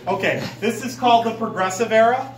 Okay, this is called the Progressive Era.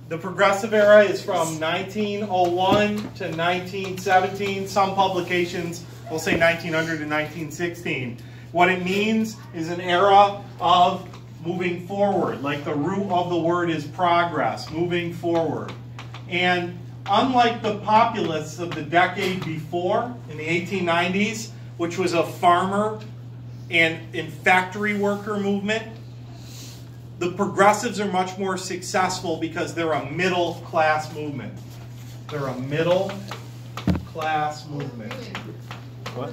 The Progressive Era is from 1901 to 1917. Some publications will say 1900 to 1916. What it means is an era of moving forward, like the root of the word is progress, moving forward. And unlike the populists of the decade before, in the 1890s, which was a farmer and factory worker movement, the progressives are much more successful because they're a middle class movement. They're a middle class movement. What?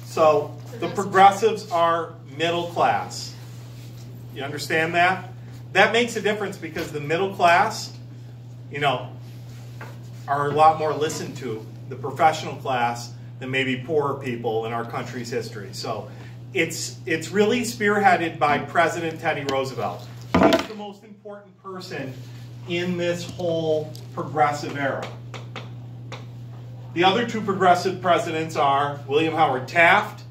So the progressives are middle class. You understand that? That makes a difference because the middle class, you know, are a lot more listened to, the professional class, than maybe poorer people in our country's history. So it's really spearheaded by President Teddy Roosevelt. He's the most important person in this whole progressive era. The other two progressive presidents are William Howard Taft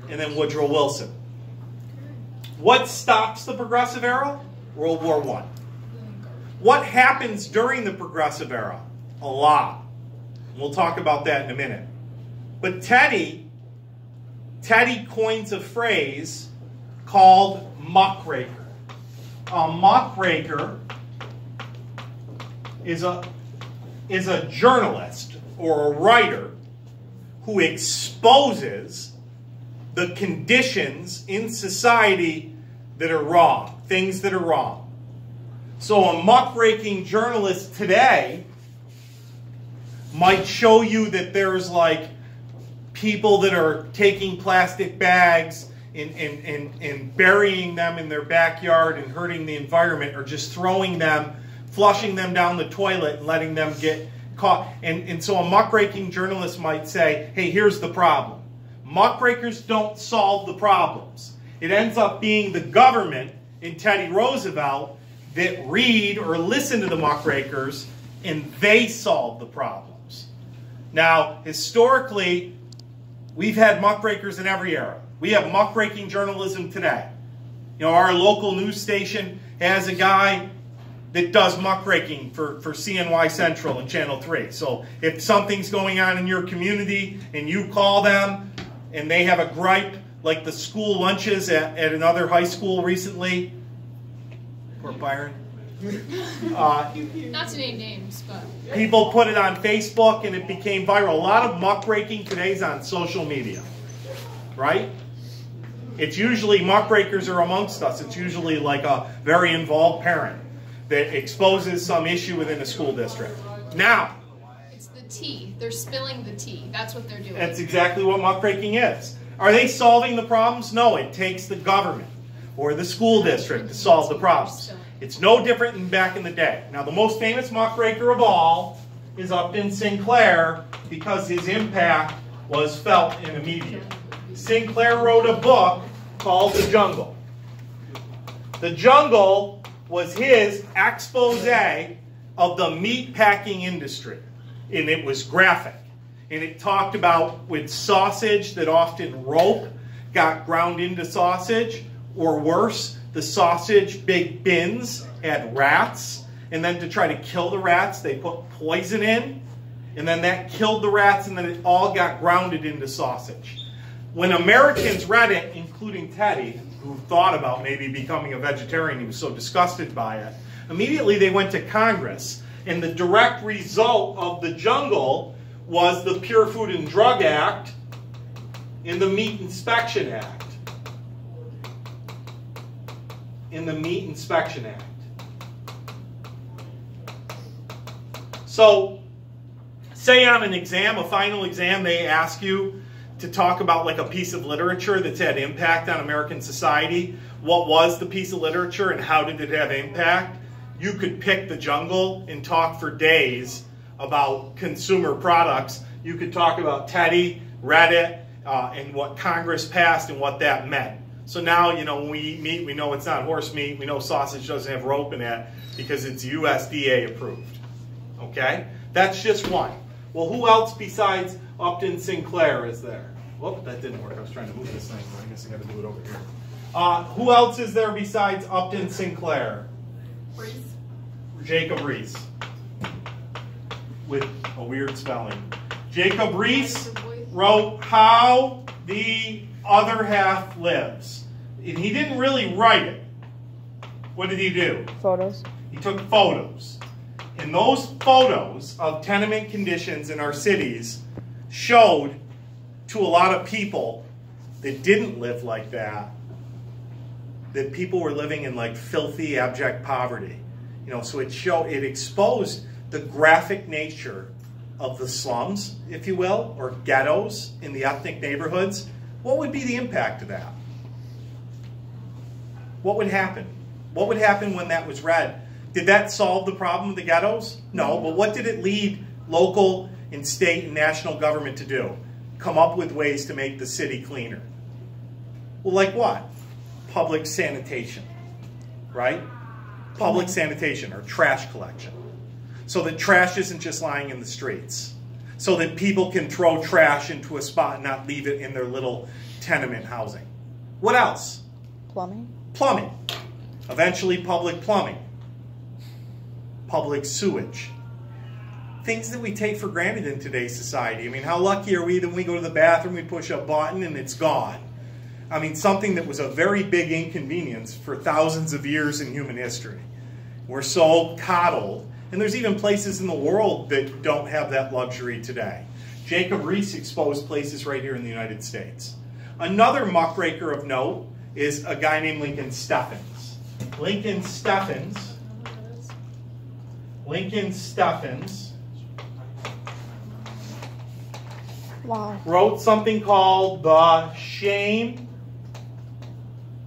and then Woodrow Wilson. What stops the progressive era? World War I. What happens during the progressive era? A lot. We'll talk about that in a minute. But Teddy coins a phrase called muckraker. A muckraker is a journalist or a writer who exposes the conditions in society that are wrong, things that are wrong. So a muckraking journalist today might show you that there's like people that are taking plastic bags and burying them in their backyard and hurting the environment, or just throwing them, flushing them down the toilet and letting them get caught. And so a muckraking journalist might say, hey, here's the problem. Muckrakers don't solve the problems. It ends up being the government in Teddy Roosevelt that read or listen to the muckrakers, and they solve the problems. Now, historically, we've had muckrakers in every era. We have muckraking journalism today. You know, our local news station has a guy that does muckraking for CNY Central and Channel 3. So if something's going on in your community and you call them and they have a gripe, like the school lunches at another high school recently, poor Byron. Not to name names, but people put it on Facebook and it became viral. A lot of muckraking today is on social media, right? It's usually, muckrakers are amongst us. It's usually like a very involved parent that exposes some issue within a school district. Now, it's the tea. They're spilling the tea. That's what they're doing. That's exactly what muckraking is. Are they solving the problems? No, it takes the government or the school district to solve the problems. It's no different than back in the day. Now, the most famous muckraker of all is Upton Sinclair, because his impact was felt and immediate. Sinclair wrote a book called The Jungle. The Jungle was his expose of the meat packing industry, and it was graphic. And it talked about with sausage that often rope got ground into sausage, or worse, the sausage big bins had rats, and then to try to kill the rats, they put poison in, and then that killed the rats, and then it all got grounded into sausage. When Americans read it, including Teddy, who thought about maybe becoming a vegetarian, he was so disgusted by it, immediately they went to Congress, and the direct result of The Jungle was the Pure Food and Drug Act and the Meat Inspection Act. In the Meat Inspection Act. So, say on an exam, a final exam, they ask you to talk about like a piece of literature that's had impact on American society. What was the piece of literature and how did it have impact? You could pick The Jungle and talk for days about consumer products. You could talk about Teddy, read it, and what Congress passed and what that meant. So now, you know, when we eat meat, we know it's not horse meat. We know sausage doesn't have rope in it because it's USDA approved. Okay? That's just one. Well, who else besides Upton Sinclair is there? Whoop, that didn't work. I was trying to move this thing, but I guess I got to do it over here. Who else is there besides Upton Sinclair? Riis. Jacob Riis. With a weird spelling. Jacob Riis wrote How the Other Half Lives. And he didn't really write it. What did he do? Photos. He took photos. And those photos of tenement conditions in our cities showed to a lot of people that didn't live like that people were living in like filthy, abject poverty. You know, so it exposed the graphic nature of the slums, if you will, or ghettos in the ethnic neighborhoods. What would be the impact of that? What would happen? What would happen when that was read? Did that solve the problem of the ghettos? No, but what did it lead local and state and national government to do? Come up with ways to make the city cleaner. Well, like what? Public sanitation, right? Public sanitation or trash collection. So that trash isn't just lying in the streets. So that people can throw trash into a spot and not leave it in their little tenement housing. What else? Plumbing. Plumbing. Eventually public plumbing. Public sewage. Things that we take for granted in today's society. I mean, how lucky are we that when we go to the bathroom, we push a button and it's gone? I mean, something that was a very big inconvenience for thousands of years in human history. We're so coddled, and there's even places in the world that don't have that luxury today. Jacob Riis exposed places right here in the United States. Another muckraker of note is a guy named Lincoln Steffens. Lincoln Steffens Wow. wrote something called The Shame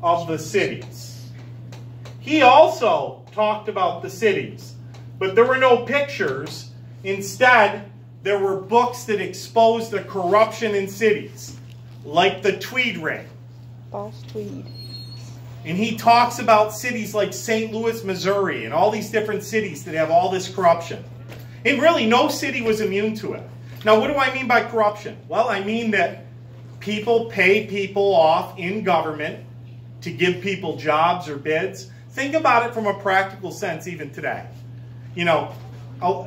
of the Cities. He also talked about the cities, but there were no pictures. Instead, there were books that exposed the corruption in cities, like the Tweed Ring. False tweed. And he talks about cities like St. Louis, Missouri, and all these different cities that have all this corruption. And really, no city was immune to it. Now, what do I mean by corruption? Well, I mean that people pay people off in government to give people jobs or bids. Think about it from a practical sense even today. You know,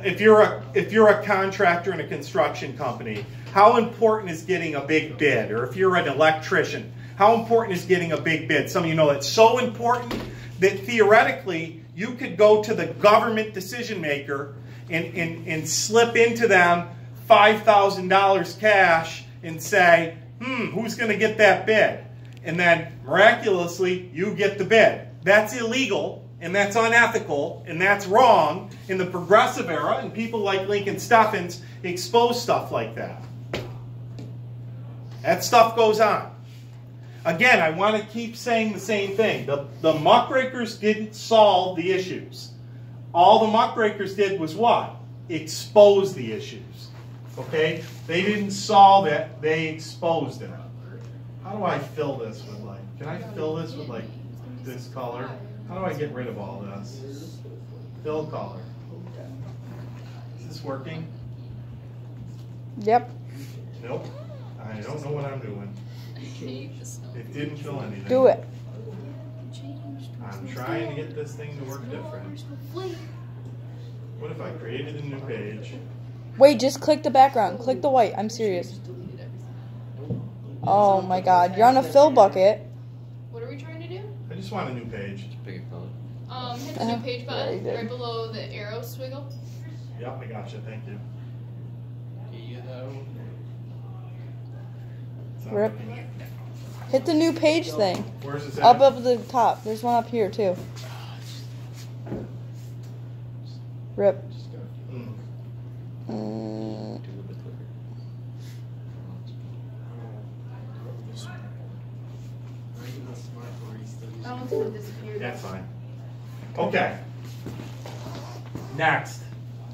if you're a contractor in a construction company, how important is getting a big bid? Or if you're an electrician, how important is getting a big bid? Some of you know it's so important that theoretically you could go to the government decision maker and slip into them $5,000 cash and say, who's going to get that bid? And then miraculously you get the bid. That's illegal and that's unethical and that's wrong in the progressive era, and people like Lincoln Steffens expose stuff like that. That stuff goes on. Again, I want to keep saying the same thing. The muckrakers didn't solve the issues. All the muckrakers did was what? Expose the issues. Okay? They didn't solve it, they exposed it. How do I fill this with like, can I fill this with like this color? How do I get rid of all this? Fill color. Is this working? Yep. Nope. I don't know what I'm doing. It didn't fill anything. Do it. I'm trying to get this thing to work different. What if I created a new page? Wait, just click the background. Click the white. I'm serious. Oh my god. You're on a fill bucket. What are we trying to do? I just want a new page. Hit the new page button right below the arrow swiggle. Yep, I got you. Thank you. Rip. Hit the new page thing. Where's this at? Up at the top. There's one up here too. Rip. That's fine. Okay. Next.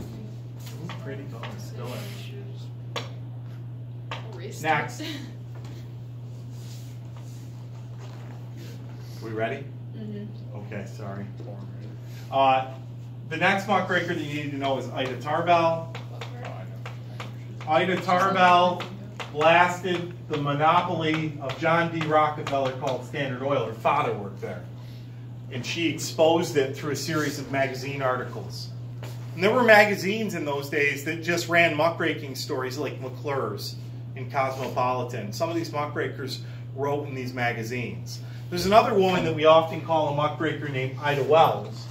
Ooh, pretty color. Still in. Next. We ready? Mm-hmm. Okay, sorry. The next muckraker that you need to know is Ida Tarbell. Ida Tarbell blasted the monopoly of John D. Rockefeller called Standard Oil. Her father worked there. And she exposed it through a series of magazine articles. And there were magazines in those days that just ran muckraking stories like McClure's and Cosmopolitan. Some of these muckrakers wrote in these magazines. There's another woman that we often call a muckraker named Ida Wells.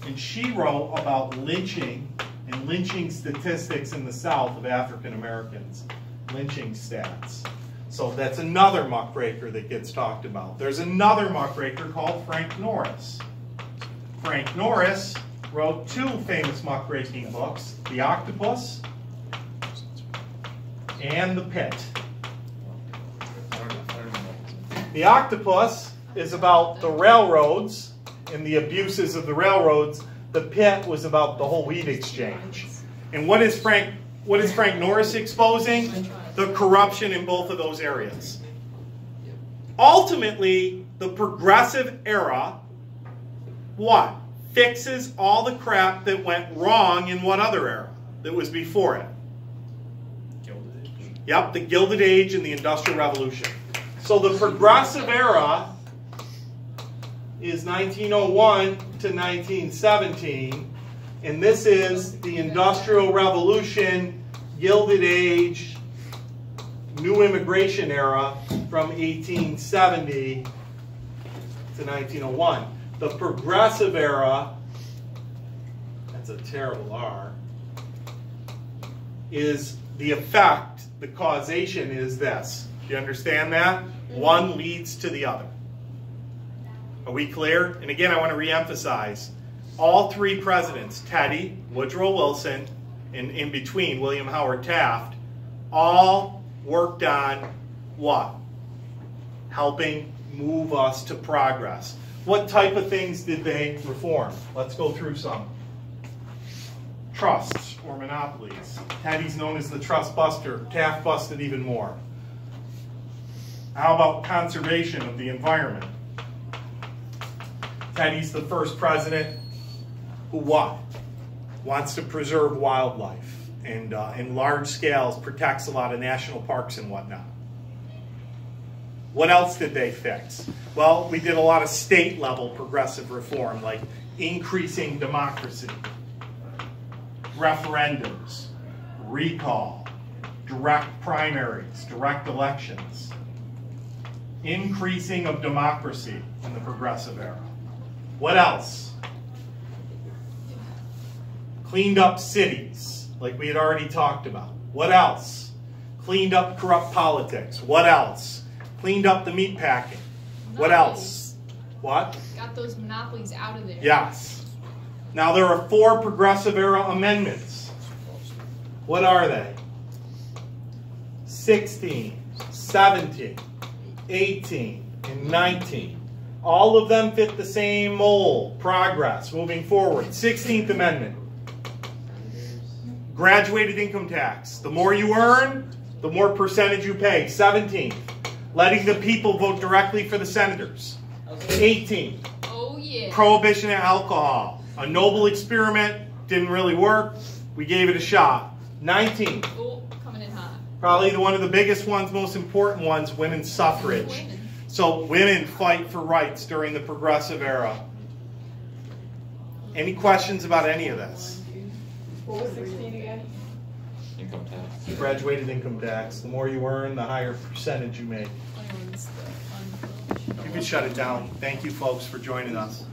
And she wrote about lynching and lynching statistics in the South of African Americans. Lynching stats. So that's another muckraker that gets talked about. There's another muckraker called Frank Norris. Frank Norris wrote two famous muckraking books, The Octopus and The Pit. The Octopus is about the railroads and the abuses of the railroads. The Pit was about the whole wheat exchange. And what is Frank Norris exposing? The corruption in both of those areas. Ultimately, the progressive era, what? Fixes all the crap that went wrong in what other era that was before it? Gilded Age. Yep, the Gilded Age and the Industrial Revolution. So the progressive era is 1901 to 1917, and this is the Industrial Revolution, Gilded Age, New Immigration Era from 1870 to 1901. The Progressive Era, that's a terrible R, is the effect, the causation is this. Do you understand that? One leads to the other. Are we clear? And again, I want to reemphasize, all three presidents, Teddy, Woodrow Wilson, and in between, William Howard Taft, all worked on what? Helping move us to progress. What type of things did they reform? Let's go through some. Trusts or monopolies. Teddy's known as the trust buster. Taft busted even more. How about conservation of the environment? Teddy's the first president who what? Wants to preserve wildlife and in large scales protects a lot of national parks and whatnot. What else did they fix? Well, we did a lot of state level progressive reform, like increasing democracy, referendums, recall, direct primaries, direct elections, increasing of democracy in the progressive era. What else? Cleaned up cities, like we had already talked about. What else? Cleaned up corrupt politics. What else? Cleaned up the meat packing. What else? What? Got those monopolies out of there. Yes. Now there are 4 progressive era amendments. What are they? 16, 17, 18, and 19. All of them fit the same mold. Progress, moving forward. 16th Amendment. Graduated income tax. The more you earn, the more percentage you pay. 17th. Letting the people vote directly for the senators. 18th. Oh, yeah. Prohibition of alcohol. A noble experiment. Didn't really work. We gave it a shot. 19th. Oh, coming in hot. Probably one of the biggest ones, most important ones, women's suffrage. Women. So women fight for rights during the progressive era. Any questions about any of this? What was 16 again? Income tax. Graduated income tax. The more you earn, the higher percentage you make. Anyone's the fun. You can shut it down. Thank you, folks, for joining us.